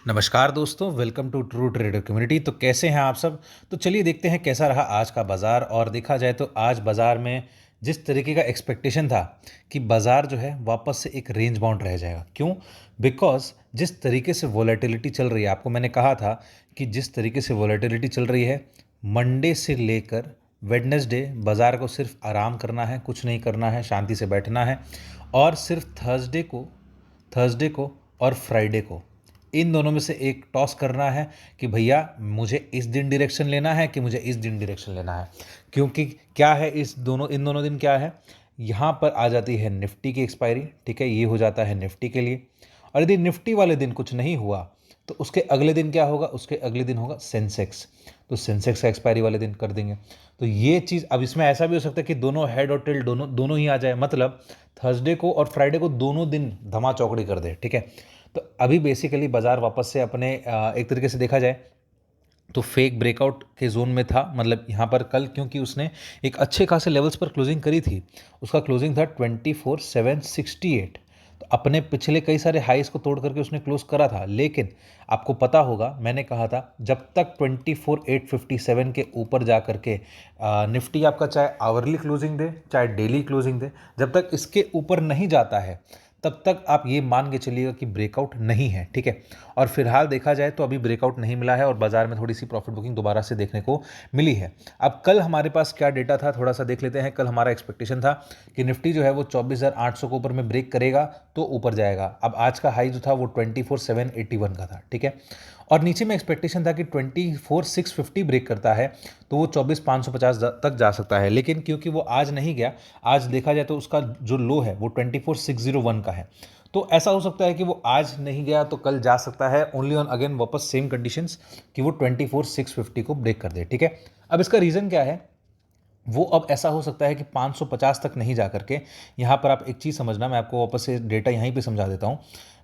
नमस्कार दोस्तों, welcome to true trader community. तो कैसे हैं आप सब। तो चलिए देखते हैं कैसा रहा आज का बाज़ार। और देखा जाए तो आज बाज़ार में जिस तरीके का एक्सपेक्टेशन था कि बाज़ार जो है वापस से एक रेंज बाउंड रह जाएगा। क्यों? बिकॉज जिस तरीके से वॉलेटिलिटी चल रही है, आपको मैंने कहा था कि जिस तरीके से वॉलेटिलिटी चल रही है, मंडे से लेकर वेडनेसडे बाज़ार को सिर्फ आराम करना है, कुछ नहीं करना है, शांति से बैठना है। और सिर्फ थर्सडे को और फ्राइडे को इन दोनों में से एक टॉस करना है कि भैया मुझे इस दिन डायरेक्शन लेना है कि मुझे इस दिन डायरेक्शन लेना है। क्योंकि क्या है, इन दोनों दिन क्या है, यहाँ पर आ जाती है निफ्टी की एक्सपायरी। ठीक है, ये हो जाता है निफ्टी के लिए। और यदि निफ्टी वाले दिन कुछ नहीं हुआ तो उसके अगले दिन क्या होगा, उसके अगले दिन होगा सेंसेक्स। तो सेंसेक्स का एक्सपायरी वाले दिन कर देंगे। तो ये चीज़, अब इसमें ऐसा भी हो सकता है कि दोनों हेड और टेल दोनों दोनों ही आ जाए, मतलब थर्सडे को और फ्राइडे को दोनों दिन धमा चौकड़ी कर दे। ठीक है, तो अभी बेसिकली बाजार वापस से अपने एक तरीके से देखा जाए तो फेक ब्रेकआउट के जोन में था। मतलब यहाँ पर कल क्योंकि उसने एक अच्छे खासे लेवल्स पर क्लोजिंग करी थी, उसका क्लोजिंग था 24,768। तो अपने पिछले कई सारे हाइस को तोड़ करके उसने क्लोज करा था। लेकिन आपको पता होगा, मैंने कहा था जब तक 24,857 के ऊपर जा करके निफ्टी आपका चाहे आवरली क्लोजिंग दे चाहे डेली क्लोजिंग दे, जब तक इसके ऊपर नहीं जाता है तब तक आप ये मान के चलिएगा कि ब्रेकआउट नहीं है। ठीक है, और फिलहाल देखा जाए तो अभी ब्रेकआउट नहीं मिला है और बाजार में थोड़ी सी प्रॉफिट बुकिंग दोबारा से देखने को मिली है। अब कल हमारे पास क्या डेटा था, थोड़ा सा देख लेते हैं। कल हमारा एक्सपेक्टेशन था कि निफ्टी जो है वो 24,800 के ऊपर में ब्रेक करेगा तो ऊपर जाएगा। अब आज का हाई जो था वो 24,781 का था। ठीक है, और नीचे में एक्सपेक्टेशन था कि 24,650 ब्रेक करता है तो वो 24,550 तक जा सकता है। लेकिन क्योंकि वो आज नहीं गया, आज देखा जाए तो उसका जो लो है वो 24,601 का है। तो ऐसा हो सकता है कि वो आज नहीं गया तो कल जा सकता है, ओनली ऑन अगेन वापस सेम कंडीशंस कि वो 24,650 को ब्रेक कर दे। ठीक है, अब इसका रीज़न क्या है, वो अब ऐसा हो सकता है कि 550 तक नहीं जा करके, यहाँ पर आप एक चीज़ समझना, मैं आपको वापस से डेटा यहीं पे समझा देता हूँ।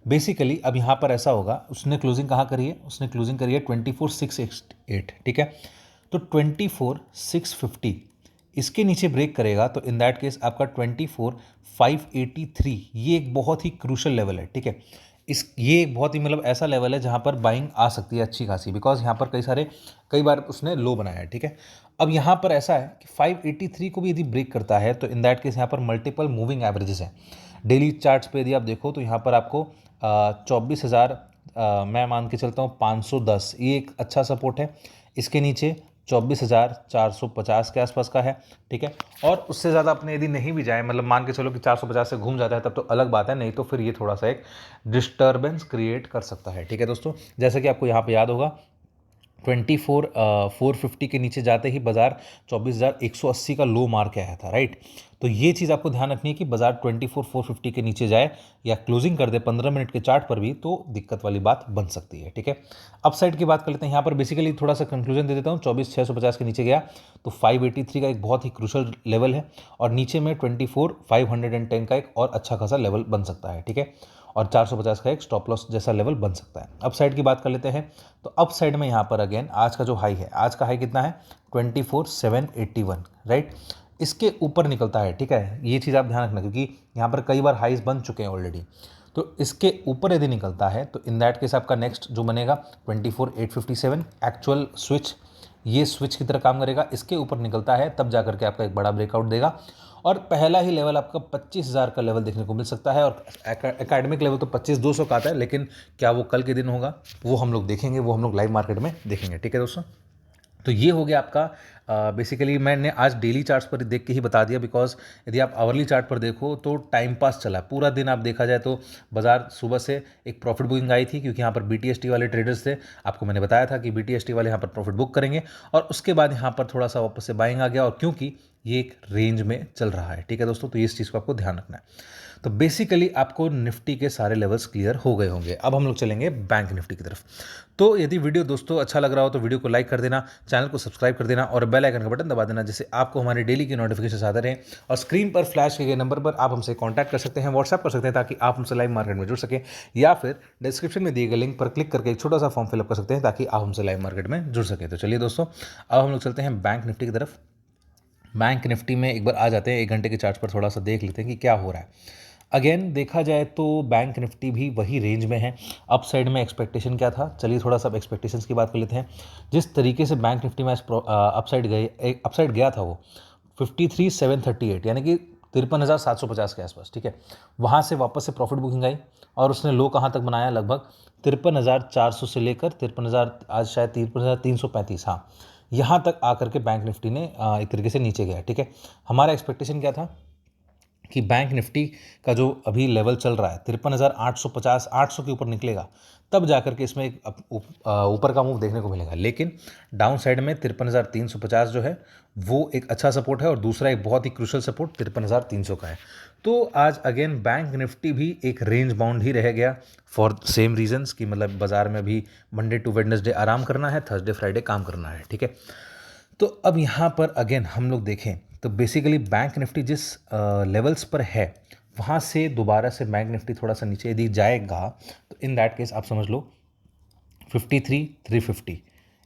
बेसिकली अब यहाँ पर ऐसा होगा, उसने क्लोजिंग कहाँ करी है, उसने क्लोजिंग करी है 24,668। ठीक है, तो 24,650 इसके नीचे ब्रेक करेगा तो इन दैट केस आपका 24,583, ये एक बहुत ही क्रूशल लेवल है। ठीक है, ये एक बहुत ही मतलब ऐसा लेवल है जहाँ पर बाइंग आ सकती है अच्छी खासी, बिकॉज यहाँ पर कई बार उसने लो बनाया है। ठीक है, अब यहाँ पर ऐसा है कि 583 को भी यदि ब्रेक करता है तो इन दैट केस यहाँ पर मल्टीपल मूविंग एवरेजेस हैं। डेली चार्ट्स पे यदि आप देखो तो यहाँ पर आपको 24,000, मैं मान के चलता हूँ 510, ये एक अच्छा सपोर्ट है। इसके नीचे 24,450 के आसपास का है। ठीक है, और उससे ज़्यादा अपने यदि नहीं भी जाए, मतलब मान के चलो कि 450 से घूम जाता है तब तो अलग बात है, नहीं तो फिर ये थोड़ा सा एक डिस्टर्बेंस क्रिएट कर सकता है। ठीक है दोस्तों, जैसे कि आपको यहाँ पे याद होगा 24,450 के नीचे जाते ही बाजार 24,180 का लो मार के आया था। राइट, तो ये चीज़ आपको ध्यान रखनी है कि बाजार 24,450 के नीचे जाए या क्लोजिंग कर दे 15 मिनट के चार्ट पर भी तो दिक्कत वाली बात बन सकती है। ठीक है, अपसाइड की बात कर लेते हैं। यहाँ पर बेसिकली थोड़ा सा कंक्लूजन दे देता हूँ। 24,650 के नीचे गया तो 583 का एक बहुत ही क्रूशल लेवल है, और नीचे में 24,510 का एक और अच्छा खासा लेवल बन सकता है। ठीक है, और 450 का एक स्टॉप लॉस जैसा लेवल बन सकता है। अप साइड की बात कर लेते हैं, तो अप साइड में यहाँ पर अगेन आज का जो हाई है, आज का हाई कितना है 24,781। राइट, इसके ऊपर निकलता है। ठीक है, ये चीज़ आप ध्यान रखना, क्योंकि यहाँ पर कई बार हाईज बन चुके हैं ऑलरेडी। तो इसके ऊपर यदि निकलता है तो इन दैट केस आपका नेक्स्ट जो बनेगा 24,857 एक्चुअल स्विच, ये स्विच की तरह काम करेगा। इसके ऊपर निकलता है तब जा करके आपका एक बड़ा ब्रेकआउट देगा, और पहला ही लेवल आपका 25,000 का लेवल देखने को मिल सकता है। और एकेडमिक लेवल तो 25,200 का आता है, लेकिन क्या वो कल के दिन होगा वो हम लोग देखेंगे, वो हम लोग लाइव मार्केट में देखेंगे। ठीक है दोस्तों, तो ये हो गया आपका। बेसिकली मैंने आज डेली चार्ट्स पर देख के ही बता दिया, बिकॉज यदि आप आवरली चार्ट पर देखो तो टाइम पास चला पूरा दिन। आप देखा जाए तो बाजार सुबह से एक प्रॉफिट बुकिंग आई थी, क्योंकि यहाँ पर BTST वाले ट्रेडर्स थे। आपको मैंने बताया था कि BTST वाले यहाँ पर प्रॉफिट बुक करेंगे, और उसके बाद यहाँ पर थोड़ा सा वापस से बाइंग आ गया, और क्योंकि ये एक रेंज में चल रहा है। ठीक है दोस्तों, तो इस चीज़ को आपको ध्यान रखना है। तो बेसिकली आपको निफ्टी के सारे लेवल्स क्लियर हो गए होंगे। अब हम लोग चलेंगे बैंक निफ्टी की तरफ। तो यदि वीडियो दोस्तों अच्छा लग रहा हो तो वीडियो को लाइक कर देना, चैनल को सब्सक्राइब कर देना और बेल आइकन का बटन दबा देना, जिससे आपको हमारे डेली की नोटिफिकेशन आते रहें। और स्क्रीन पर फ्लैश किए गए नंबर पर आप हमसे कॉन्टैक्ट कर सकते हैं, व्हाट्सएप कर सकते हैं, ताकि आप हमसे लाइव मार्केट में जुड़ सकें, या फिर डिस्क्रिप्शन में दिए गए लिंक पर क्लिक करके एक छोटा सा फॉर्म फिलअप कर सकते हैं, ताकि आप हमसे लाइव मार्केट में जुड़ सकें। तो चलिए दोस्तों, अब हम लोग चलते हैं बैंक निफ्टी की तरफ। बैंक निफ्टी में एक बार आ जाते हैं, 1 घंटे के चार्ट पर थोड़ा सा देख लेते हैं कि क्या हो रहा है। अगेन देखा जाए तो बैंक निफ्टी भी वही रेंज में है। अप साइड में एक्सपेक्टेशन क्या था, चलिए थोड़ा सा एक्सपेक्टेशंस की बात कर लेते हैं। जिस तरीके से बैंक निफ्टी में अप साइड गया था वो 53,738 यानी कि 53,750 के आसपास, ठीक है। वहाँ से वापस से प्रॉफिट बुकिंग आई और उसने लो कहाँ तक बनाया, लगभग 53,400 से लेकर 53,000, आज शायद 53,335, हाँ, यहाँ तक आकर के बैंक निफ्टी ने एक तरीके से नीचे गया, ठीक है। हमारा एक्सपेक्टेशन क्या था कि बैंक निफ्टी का जो अभी लेवल चल रहा है 53,850, 800 के ऊपर निकलेगा, तब जाकर के इसमें एक ऊपर का मूव देखने को मिलेगा। लेकिन डाउन साइड में 53,350 जो है वो एक अच्छा सपोर्ट है और दूसरा एक बहुत ही क्रूशल सपोर्ट 53,300 का है। तो आज अगेन बैंक निफ्टी भी एक रेंज बाउंड ही रह गया फॉर सेम रीजंस कि मतलब बाजार में भी मंडे टू वेडनेसडे आराम करना है, थर्सडे फ्राइडे काम करना है, ठीक है। तो अब यहाँ पर अगेन हम लोग देखें तो बेसिकली बैंक निफ्टी जिस लेवल्स पर है वहाँ से दोबारा से बैंक निफ्टी थोड़ा सा नीचे यदि जाएगा तो इन दैट केस आप समझ लो 53,350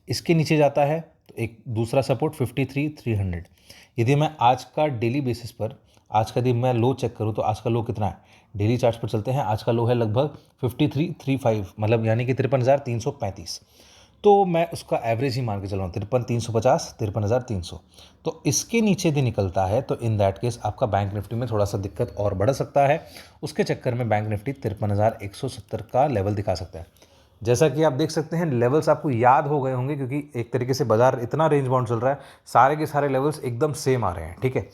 इसके नीचे जाता है तो एक दूसरा सपोर्ट 53,300। यदि मैं आज का डेली बेसिस पर आज का यदि मैं लो चेक करूँ तो आज का लो कितना है, डेली चार्ट्स पर चलते हैं, आज का लो है लगभग 53,35 मतलब यानी कि 53,335। तो मैं उसका एवरेज ही मान के चल रहा हूँ 53,350, 53,300। तो इसके नीचे यदि निकलता है तो इन दैट केस आपका बैंक निफ्टी में थोड़ा सा दिक्कत और बढ़ सकता है। उसके चक्कर में बैंक निफ्टी 53,170 का लेवल दिखा सकता है। जैसा कि आप देख सकते हैं लेवल्स आपको याद हो गए होंगे क्योंकि एक तरीके से बाजार इतना रेंज बाउंड चल रहा है, सारे के सारे लेवल्स एकदम सेम आ रहे हैं, ठीक है।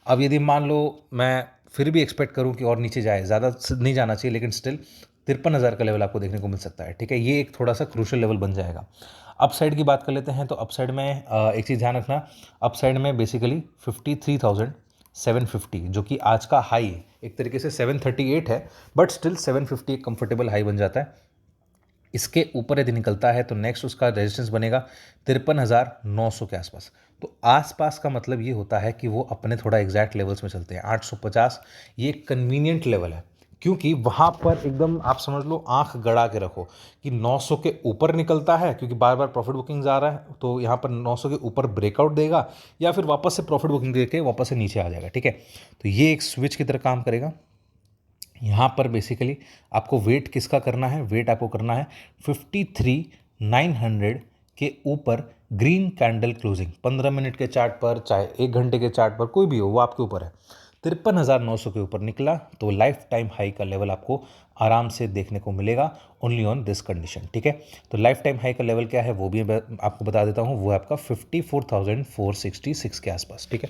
अब यदि मान लो मैं फिर भी एक्सपेक्ट करूं कि और नीचे जाए, ज़्यादा नहीं जाना चाहिए लेकिन स्टिल 53,000 का लेवल आपको देखने को मिल सकता है, ठीक है। ये एक थोड़ा सा क्रूशियल लेवल बन जाएगा। अप साइड की बात कर लेते हैं तो अप साइड में एक चीज़ ध्यान रखना, अप साइड में बेसिकली 53,750 जो कि आज का हाई है, एक तरीके से 738 है बट स्टिल 750 एक कंफर्टेबल हाई बन जाता है। इसके ऊपर यदि निकलता है तो नेक्स्ट उसका रेजिस्टेंस बनेगा 53,900 के आसपास। तो आसपास का मतलब ये होता है कि वो अपने थोड़ा एग्जैक्ट लेवल्स में चलते हैं। 850 ये कन्वीनियंट लेवल है क्योंकि वहाँ पर एकदम आप समझ लो आंख गड़ा के रखो कि 900 के ऊपर निकलता है क्योंकि बार बार प्रॉफिट बुकिंग आ रहा है, तो यहाँ पर 900 के ऊपर ब्रेकआउट देगा या फिर वापस से प्रॉफिट बुकिंग दे के वापस से नीचे आ जाएगा, ठीक है। तो ये एक स्विच की तरह काम करेगा। यहाँ पर बेसिकली आपको वेट किसका करना है, वेट आपको करना है 53,900 के ऊपर ग्रीन कैंडल क्लोजिंग 15 मिनट के चार्ट पर, चाहे 1 घंटे के चार्ट पर, कोई भी हो वो आपके ऊपर है। 53,900 के ऊपर निकला तो लाइफ टाइम हाई का लेवल आपको आराम से देखने को मिलेगा ओनली ऑन दिस कंडीशन, ठीक है। तो लाइफ टाइम हाई का लेवल क्या है वो भी मैं आपको बता देता हूँ, वो है आपका 54,466 के आसपास, ठीक है।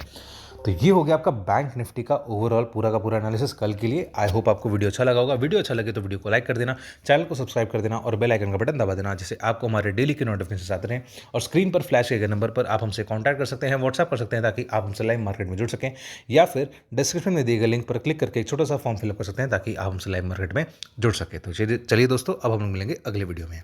तो ये हो गया आपका बैंक निफ्टी का ओवरऑल पूरा का पूरा एनालिसिस कल के लिए। आई होप आपको वीडियो अच्छा लगा होगा। वीडियो अच्छा लगे तो वीडियो को लाइक कर देना, चैनल को सब्सक्राइब कर देना और बेल आइकन का बटन दबा देना जिससे आपको हमारे डेली के नोटिफिकेशन आते रहें। और स्क्रीन पर फ्लैश किए गए नंबर पर आप हमसे कॉन्टैक्ट कर सकते हैं, व्हाट्सएप कर सकते हैं ताकि आप हमसे लाइव मार्केट में जुड़ सकें, या फिर डिस्क्रिप्शन में दिए गए लिंक पर क्लिक करके एक छोटा सा फॉर्म फिलअप कर सकते हैं ताकि आप हमसे लाइव मार्केट में जुड़ सकें। तो चलिए दोस्तों अब हम मिलेंगे अगले वीडियो में।